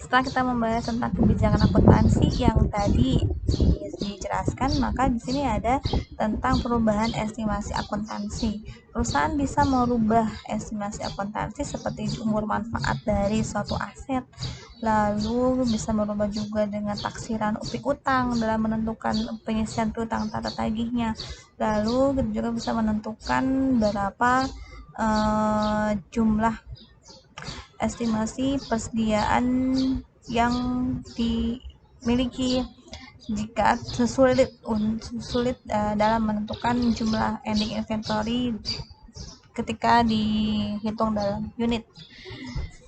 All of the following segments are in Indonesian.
setelah kita membahas tentang kebijakan akuntansi yang tadi dijelaskan, maka di sini ada tentang perubahan estimasi akuntansi. Perusahaan bisa merubah estimasi akuntansi seperti umur manfaat dari suatu aset, lalu bisa merubah juga dengan taksiran upik utang dalam menentukan pengisian piutang tata tagihnya, lalu kita juga bisa menentukan berapa jumlah estimasi persediaan yang dimiliki jika sulit dalam menentukan jumlah ending inventory ketika dihitung dalam unit.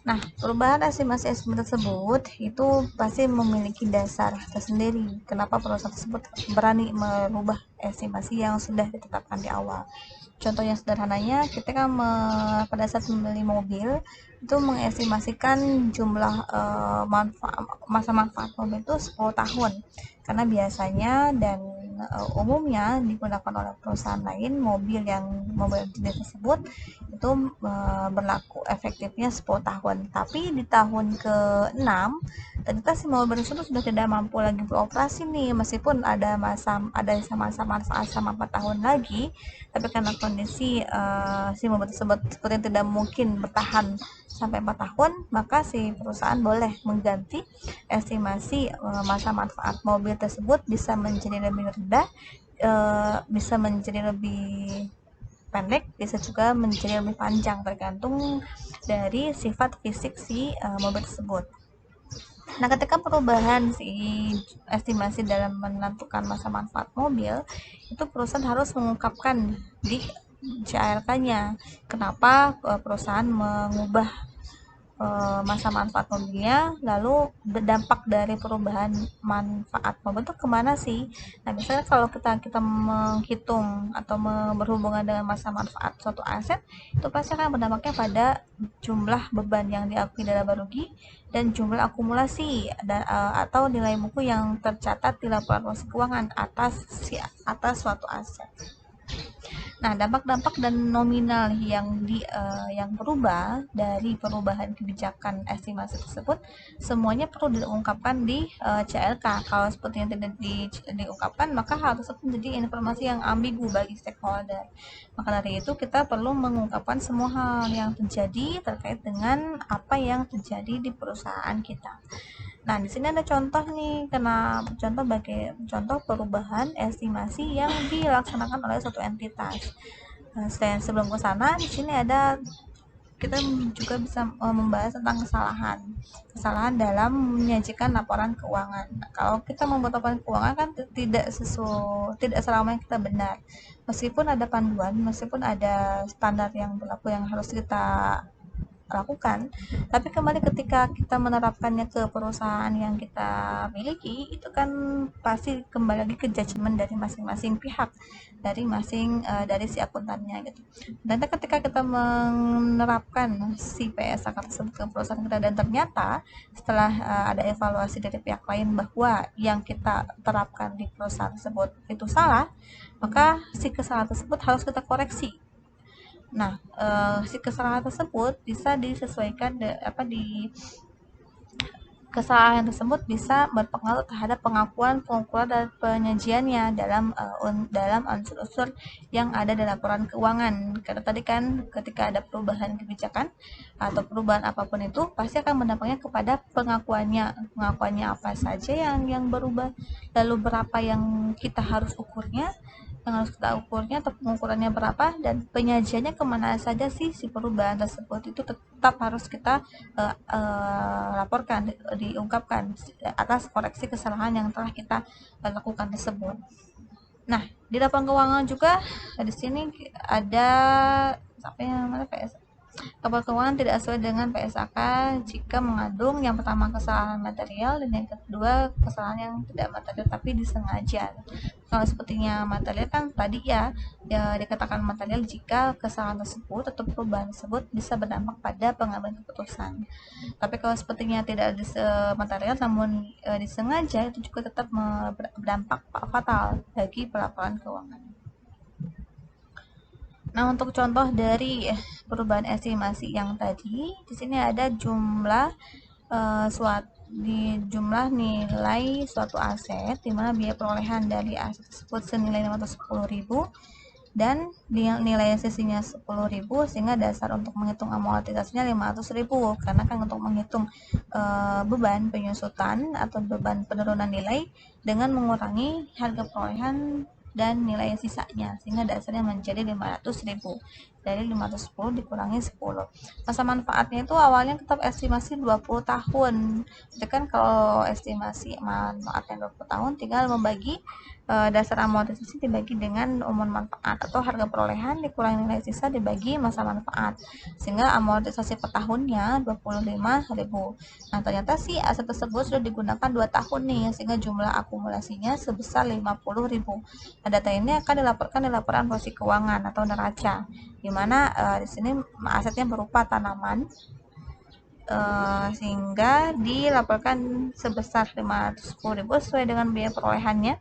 Nah, perubahan estimasi tersebut itu pasti memiliki dasar tersendiri kenapa perusahaan tersebut berani merubah estimasi yang sudah ditetapkan di awal. Contoh yang sederhananya, ketika pada saat membeli mobil itu mengestimasikan jumlah masa manfaat mobil itu 10 tahun, karena biasanya dan umumnya digunakan oleh perusahaan lain mobil jenis tersebut itu berlaku efektifnya 10 tahun, tapi di tahun ke-6 ternyata si mobil tersebut sudah tidak mampu lagi beroperasi nih, meskipun ada masa manfaat sama 4 tahun lagi, tapi karena kondisi si mobil tersebut sepertinya tidak mungkin bertahan sampai 4 tahun, maka si perusahaan boleh mengganti estimasi masa manfaat mobil tersebut bisa menjadi lebih rendah, bisa menjadi lebih pendek, bisa juga menjadi lebih panjang tergantung dari sifat fisik si mobil tersebut. Nah, ketika perubahan si estimasi dalam menentukan masa manfaat mobil, itu perusahaan harus mengungkapkan di CALK-nya kenapa perusahaan mengubah masa manfaat mobilnya, lalu berdampak dari perubahan manfaat mobil itu kemana sih. Nah, misalnya kalau kita menghitung atau berhubungan dengan masa manfaat suatu aset, itu pasti akan berdampaknya pada jumlah beban yang diakui dalam rugi dan jumlah akumulasi atau nilai buku yang tercatat di laporan keuangan atas suatu aset. Nah, dampak-dampak dan nominal yang berubah dari perubahan kebijakan estimasi tersebut semuanya perlu diungkapkan di CLK. Kalau seperti yang tidak diungkapkan, maka hal tersebut menjadi informasi yang ambigu bagi stakeholder. Maka dari itu kita perlu mengungkapkan semua hal yang terjadi terkait dengan apa yang terjadi di perusahaan kita. Nah, di sini ada contoh nih, contoh perubahan estimasi yang dilaksanakan oleh suatu entitas. Nah, sebelum ke sana, di sini kita juga bisa membahas tentang kesalahan dalam menyajikan laporan keuangan. Nah, kalau kita membuat laporan keuangan kan tidak selamanya kita benar. Meskipun ada panduan, meskipun ada standar yang berlaku yang harus kita lakukan, tapi kembali ketika kita menerapkannya ke perusahaan yang kita miliki, itu kan pasti kembali lagi ke judgement dari masing-masing pihak, dari si akuntannya gitu. Dan ketika kita menerapkan si PSAK tersebut ke perusahaan kita dan ternyata setelah ada evaluasi dari pihak lain bahwa yang kita terapkan di perusahaan tersebut itu salah, maka si kesalahan tersebut harus kita koreksi. Nah, si kesalahan tersebut bisa disesuaikan kesalahan tersebut bisa berpengaruh terhadap pengakuan, pengukuran dan penyajiannya dalam unsur-unsur yang ada di laporan keuangan. Karena tadi kan ketika ada perubahan kebijakan atau perubahan apapun itu pasti akan berdampaknya kepada pengakuannya apa saja yang berubah, lalu berapa yang kita harus ukurnya, atau pengukurannya berapa, dan penyajiannya kemana saja sih si perubahan tersebut itu tetap harus kita laporkan, diungkapkan atas koreksi kesalahan yang telah kita lakukan tersebut. Nah, di laporan keuangan juga di sini ada laporan keuangan tidak sesuai dengan PSAK jika mengandung yang pertama kesalahan material dan yang kedua kesalahan yang tidak material tapi disengaja. Kalau sepertinya material kan tadi ya dikatakan material jika kesalahan tersebut atau perubahan tersebut bisa berdampak pada pengambilan keputusan. Tapi kalau sepertinya tidak material namun disengaja, itu juga tetap berdampak fatal bagi pelaporan keuangan. Nah, untuk contoh dari perubahan estimasi yang tadi, di sini ada jumlah di jumlah nilai suatu aset di mana biaya perolehan dari aset tersebut senilai 510.000 dan nilai sisinya 10.000, sehingga dasar untuk menghitung amortisasinya 500.000, karena kan untuk menghitung beban penyusutan atau beban penurunan nilai dengan mengurangi harga perolehan dan nilai sisanya, sehingga dasarnya menjadi 500.000. Dari 510 dikurangi 10. Masa manfaatnya itu awalnya tetap estimasi 20 tahun. Itu kan kalau estimasi manfaatnya 20 tahun, tinggal membagi dasar amortisasi dibagi dengan umur manfaat atau harga perolehan dikurangi nilai sisa dibagi masa manfaat, sehingga amortisasi per tahunnya 25.000. Nah, ternyata si aset tersebut sudah digunakan 2 tahun nih, sehingga jumlah akumulasinya sebesar 50.000. Nah, data ini akan dilaporkan di laporan posisi keuangan atau neraca, di mana di sini asetnya berupa tanaman, sehingga dilaporkan sebesar 510.000 sesuai dengan biaya perolehannya.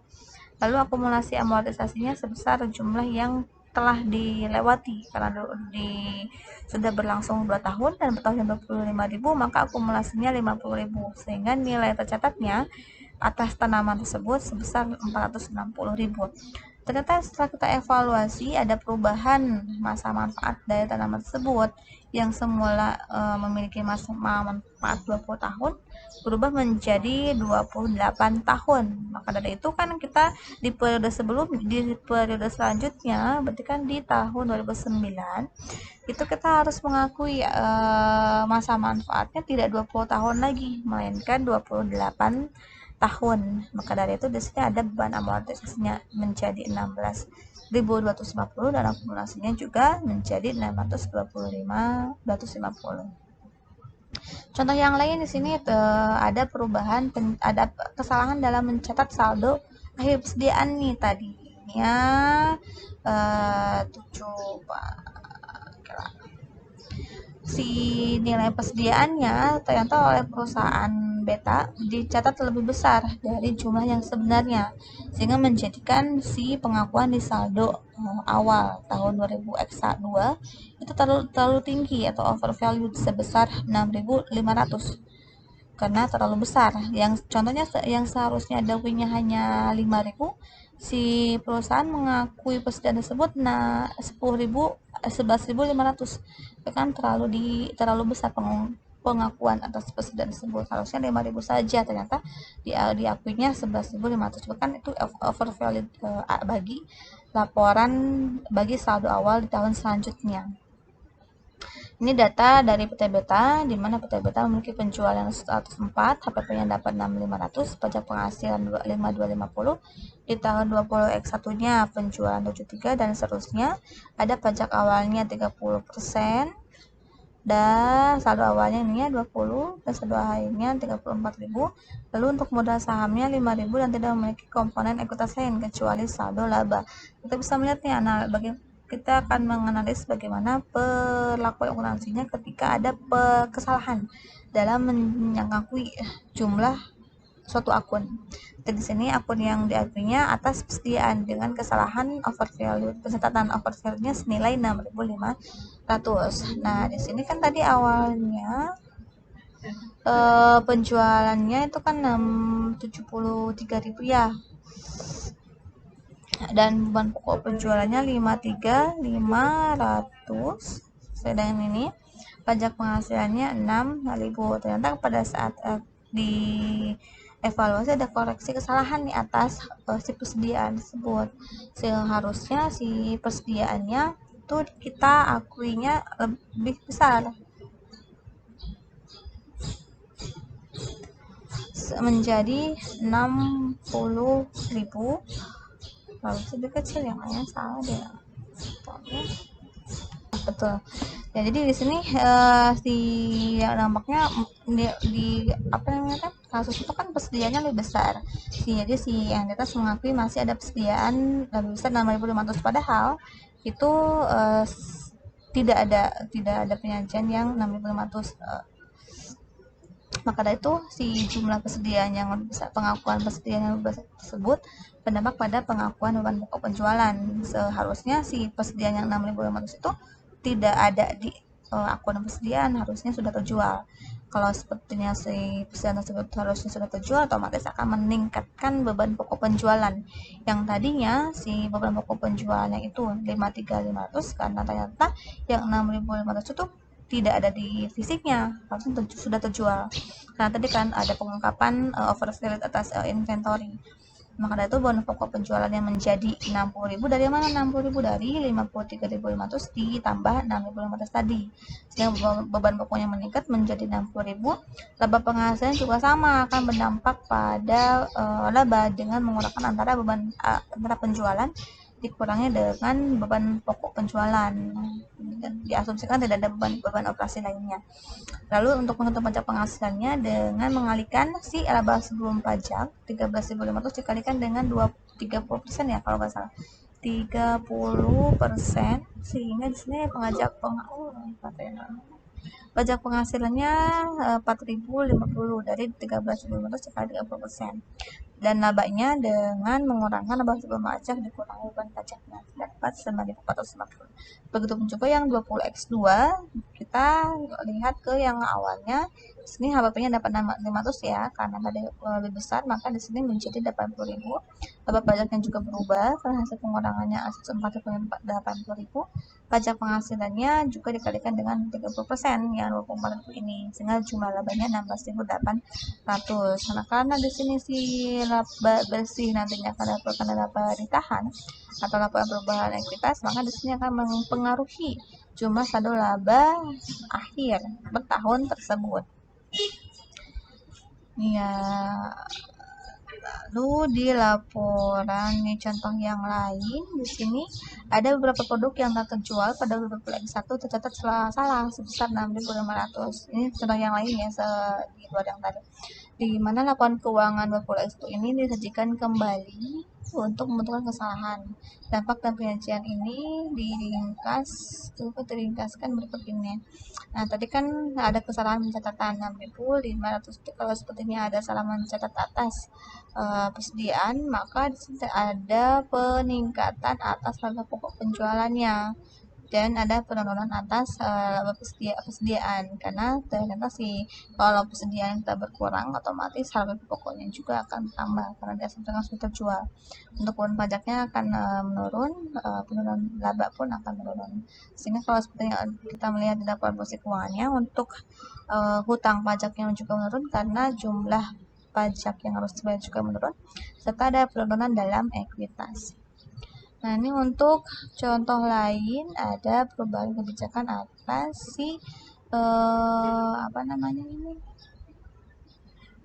Lalu akumulasi amortisasinya sebesar jumlah yang telah dilewati, karena sudah berlangsung 2 tahun dan bertahun 25.000, maka akumulasinya 50.000, sehingga nilai tercatatnya atas tanaman tersebut sebesar 460.000. Ternyata setelah kita evaluasi ada perubahan masa manfaat dari tanaman tersebut yang semula memiliki masa manfaat 20 tahun berubah menjadi 28 tahun. Maka dari itu kan kita di periode selanjutnya, berarti kan di tahun 2009 itu kita harus mengakui masa manfaatnya tidak 20 tahun lagi, melainkan 28 tahun. Maka dari itu di sini ada beban amortisasinya menjadi 16.250 dan akumulasinya juga menjadi 250. Contoh yang lain di sini ada perubahan, ada kesalahan dalam mencatat saldo akhir persediaan nih, tadinya 7 si nilai persediaannya ternyata oleh perusahaan beta dicatat lebih besar dari jumlah yang sebenarnya, sehingga menjadikan si pengakuan di saldo awal tahun 2000 eksa 2 itu terlalu tinggi atau overvalued sebesar 6.500, karena terlalu besar. Yang contohnya yang seharusnya DAWI-nya hanya 5.000, si perusahaan mengakui persediaan tersebut 11.500. Itu kan terlalu besar pengakuan atas persediaan tersebut. Harusnya 5.000 saja, ternyata diakuinya 11.500. Bahkan itu overvalued bagi laporan bagi saldo awal di tahun selanjutnya. Ini data dari PT Beta, di mana PT Beta memiliki penjualan 104, HPP-nya dapat 6.500, pajak penghasilan 5.250, di tahun 20 X1-nya penjualan 73, dan seterusnya. Ada pajak awalnya 30%, dan saldo awalnya ini 20, dan saldo akhirnya 34.000. Lalu untuk modal sahamnya 5.000 dan tidak memiliki komponen ekuitas lain kecuali saldo laba. Kita bisa melihat nih, kita akan menganalisis bagaimana perlakuan akuntansinya ketika ada kesalahan dalam mengakui jumlah suatu akun. Dan di sini akun yang diakuinya atas persediaan dengan kesalahan overvalue, pencatatan overvalue-nya senilai 6.500. Nah, di sini kan tadi awalnya penjualannya itu kan 73.000 ya, dan beban pokok penjualannya 53.500. Sedangkan ini pajak penghasilannya 6.000. Ternyata pada saat di evaluasi ada koreksi kesalahan di atas si persediaan tersebut. Seharusnya si persediaannya itu kita akuinya lebih besar, menjadi 60.000. Harus lebih kecil ya, makanya salah deh. Betul ya. Jadi di sini si yang nampaknya di apa namanya kan, kasus itu kan persediaannya lebih besar. Jadi si yang di atas mengakui masih ada persediaan lebih besar 6.500, padahal itu tidak ada penyajian yang 6.500. Maka dari itu si jumlah persediaan yang lebih besar, pengakuan persediaan yang lebih besar tersebut berdampak pada pengakuan beban pokok penjualan. Seharusnya si persediaan yang 6.500 itu tidak ada akun persediaan harusnya sudah terjual. Kalau sepertinya si persediaan tersebut harusnya sudah terjual, otomatis akan meningkatkan beban pokok penjualan. Yang tadinya si beban pokok penjualannya itu 53.500, karena ternyata yang 6.500 itu tidak ada di fisiknya, harusnya sudah terjual. Karena tadi kan ada pengungkapan overvalue atas inventory. Maka dari itu bonus pokok penjualan yang menjadi 60.000 dari mana? 60.000 dari 53.500 ditambah 6.500 tadi. Sehingga beban pokoknya meningkat menjadi 60.000. Laba penghasilan juga sama, akan berdampak pada laba dengan mengurangkan antara beban antara penjualan dikurangi dengan beban pokok penjualan. Diasumsikan tidak ada beban operasi lainnya. Lalu untuk menghitung pajak penghasilannya dengan mengalihkan si laba sebelum pajak 13.500 dikalikan dengan 30% ya kalau nggak salah, 30%, sehingga di sini pajak penghasilannya 4.050 dari 13.500 dikali 30%. Dan labanya dengan mengurangkan laba sebelum pajak dikurangi beban pajaknya dapat 9.450. Begitupun juga yang 20x2, kita lihat ke yang awalnya. Di sini HPP-nya dapat 500 ya, karena tadi lebih besar maka di sini menjadi 80.000. Laba pajaknya juga berubah karena hasil pengurangannya aset 80.000. Pajak penghasilannya juga dikalikan dengan 30% yang 24.000 ini, sehingga jumlah labanya 16.800. Karena di sini si laba bersih nantinya akan dapatkan laba ditahan atau laporan perubahan ekuitas, maka di sini akan mempengaruhi jumlah saldo laba akhir bertahun tersebut. Ya, lalu di laporan nih contoh yang lain, di sini ada beberapa produk yang tak terjual pada WPX1 tercatat salah sebesar 6.500. Ini contoh yang lain ya, di luar yang tadi. Di mana laporan keuangan WPX1 ini disajikan kembali untuk membentukkan kesalahan. Dampak dan perincian ini diringkaskan berikut ini. Nah, tadi kan ada kesalahan pencatatan 6.500. Kalau sepertinya ada salah mencatat atas persediaan, maka di sini ada peningkatan atas harga pokok penjualannya dan ada penurunan atas persediaan, karena ternyata kalau persediaan kita berkurang, otomatis harga pokoknya juga akan bertambah karena diasumsikan sudah terjual. Untuk uang pajaknya akan menurun, penurunan laba pun akan menurun. Sehingga kalau seperti yang kita melihat di laporan posisi keuangannya, untuk hutang pajaknya juga menurun karena jumlah pajak yang harus dibayar juga menurun, serta ada penurunan dalam ekuitas. Nah, ini untuk contoh lain ada perubahan kebijakan atas si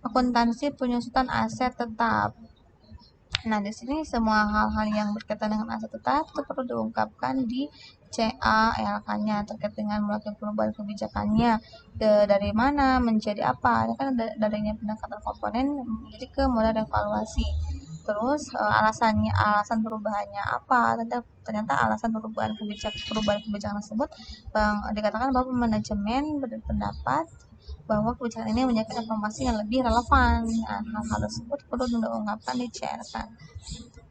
akuntansi penyusutan aset tetap. Nah, di sini semua hal-hal yang berkaitan dengan aset tetap itu perlu diungkapkan di CA/LK-nya terkait dengan mulai perubahan kebijakannya dari mana menjadi apa. Ini kan darinya pendekatan komponen menjadi ke modal evaluasi. Terus alasan perubahannya apa? Ternyata alasan perubahan kebijakan tersebut dikatakan bahwa manajemen berpendapat bahwa kebijakan ini menyajikan informasi yang lebih relevan. Nah, hal-hal tersebut perlu diungkapkan di CRK.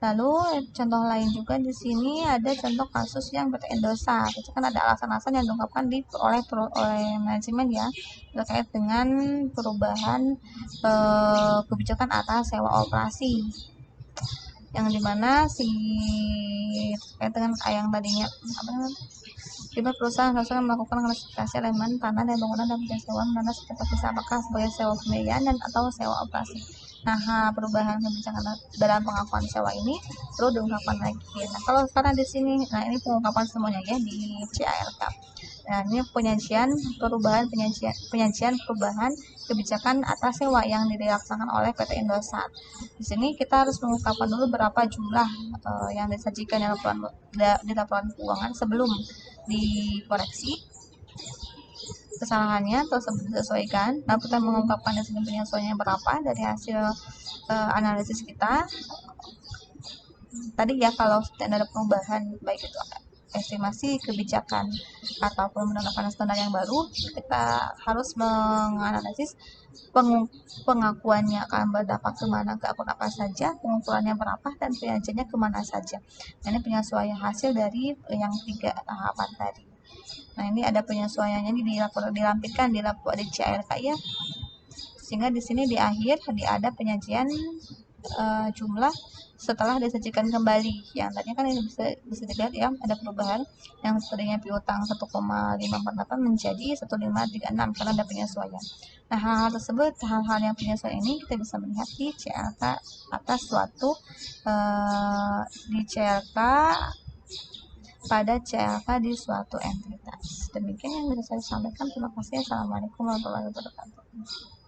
Lalu contoh lain juga di sini ada contoh kasus yang PT Indosat. Itu kan ada alasan-alasan yang diungkapkan oleh manajemen ya, terkait dengan perubahan kebijakan atas sewa operasi, yang dimana terkait dengan yang tadinya Tiba perusahaan harusnya melakukan klasifikasi elemen tanah dan bangunan dan sewa menanda setiap bisa apakah sebagai sewa pembiayaan dan atau sewa operasi. Nah, perubahan kebijakan dalam pengakuan sewa ini perlu diungkapkan lagi. Nah, kalau sekarang di sini, nah ini pengungkapan semuanya ya di CARK. Nah, ini penyajian perubahan kebijakan atas sewa yang dilaksanakan oleh PT Indosat. Di sini kita harus mengungkapkan dulu berapa jumlah yang disajikan di laporan keuangan sebelum dikoreksi kesalahannya atau disesuaikan. Nah, kita mengungkapkan di sini penyesuaiannya berapa dari hasil analisis kita. Tadi ya, kalau ada perubahan baik itu estimasi kebijakan ataupun menerapkan standar yang baru, kita harus menganalisis pengakuannya akan berdampak kemana, ke akun apa saja, pengukurannya berapa, dan penyajiannya kemana saja. Nah, ini penyesuaian hasil dari yang 3 tahapan tadi. Nah, ini ada penyesuaiannya dilampirkan di CARK ya. Sehingga di sini di akhir ada penyajian jumlah setelah disajikan kembali. Yang tadinya kan ini bisa dilihat ya, ada perubahan yang tadinya piutang 1,548 menjadi 1,536 karena ada penyesuaian. Nah, hal-hal tersebut, hal-hal yang penyesuaian ini kita bisa melihat di CLK atas suatu di CLK pada CLK di suatu entitas. Demikian yang bisa saya sampaikan. Terima kasih. Assalamualaikum warahmatullahi wabarakatuh.